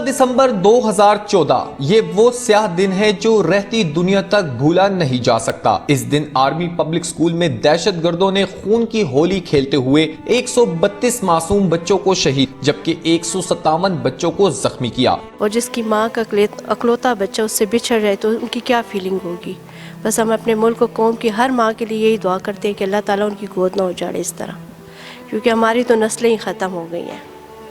دسمبر 2014 یہ وہ سیاہ دن ہے جو رہتی دنیا تک بھولا نہیں جا سکتا۔ اس دن آرمی پبلک سکول میں دہشت گردوں نے خون کی ہولی کھیلتے ہوئے 132 معصوم بچوں کو شہید جبکہ 157 بچوں کو زخمی کیا۔ اور جس کی ماں کا اکلوتا بچہ اس سے بچھڑ رہے تو ان کی کیا فیلنگ ہوگی۔ بس ہم اپنے ملک و قوم کی ہر ماں کے لیے یہی دعا کرتے ہیں کہ اللہ تعالیٰ ان کی گود نہ اجاڑے اس طرح، کیونکہ ہماری تو نسلیں ہی ختم ہو گئی ہیں۔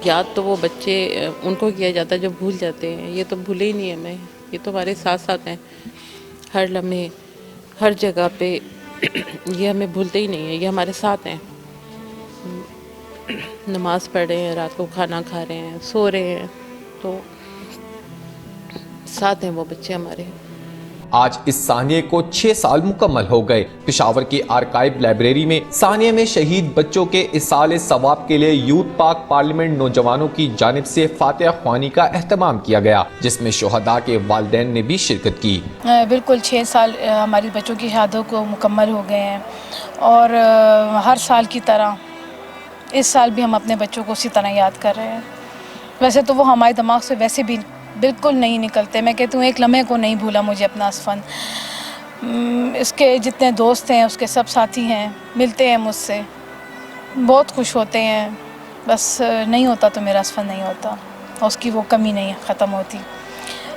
یاد تو وہ بچے ان کو کیا جاتا ہے جو بھول جاتے ہیں، یہ تو بھولے ہی نہیں ہمیں، یہ تو ہمارے ساتھ ساتھ ہیں ہر لمحے ہر جگہ پہ، یہ ہمیں بھولتے ہی نہیں ہیں، یہ ہمارے ساتھ ہیں۔ نماز پڑھ رہے ہیں، رات کو کھانا کھا رہے ہیں، سو رہے ہیں، تو ساتھ ہیں وہ بچے ہمارے۔ آج اس سانحے کو 6 سال مکمل ہو گئے۔ پشاور کی آرکائیو لائبریری میں سانحے میں شہید بچوں کے ایصال ثواب کے لیے یوتھ پاک پارلیمنٹ نوجوانوں کی جانب سے فاتحہ خوانی کا اہتمام کیا گیا، جس میں شہداء کے والدین نے بھی شرکت کی۔ بالکل 6 سال ہماری بچوں کی شہادتوں کو مکمل ہو گئے ہیں، اور ہر سال کی طرح اس سال بھی ہم اپنے بچوں کو اسی طرح یاد کر رہے ہیں۔ ویسے تو وہ ہمارے دماغ سے ویسے بھی بالکل نہیں نکلتے، میں کہتی ہوں ایک لمحے کو نہیں بھولا مجھے اپنا اسفند۔ اس کے جتنے دوست ہیں، اس کے سب ساتھی ہیں، ملتے ہیں مجھ سے، بہت خوش ہوتے ہیں، بس نہیں ہوتا تو میرا اسفند نہیں ہوتا، اور اس کی وہ کمی نہیں ختم ہوتی۔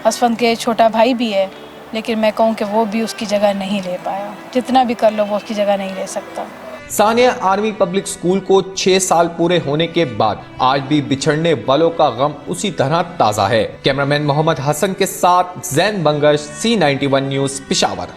اسفند کے چھوٹا بھائی بھی ہے، لیکن میں کہوں کہ وہ بھی اس کی جگہ نہیں لے پایا، جتنا بھی کر لو وہ اس کی جگہ نہیں لے سکتا۔ سانحہ آرمی پبلک سکول کو 6 سال پورے ہونے کے بعد آج بھی بچھڑنے والوں کا غم اسی طرح تازہ ہے۔ کیمرامین محمد حسن کے ساتھ زین بنگش، C91 نیوز، پشاور۔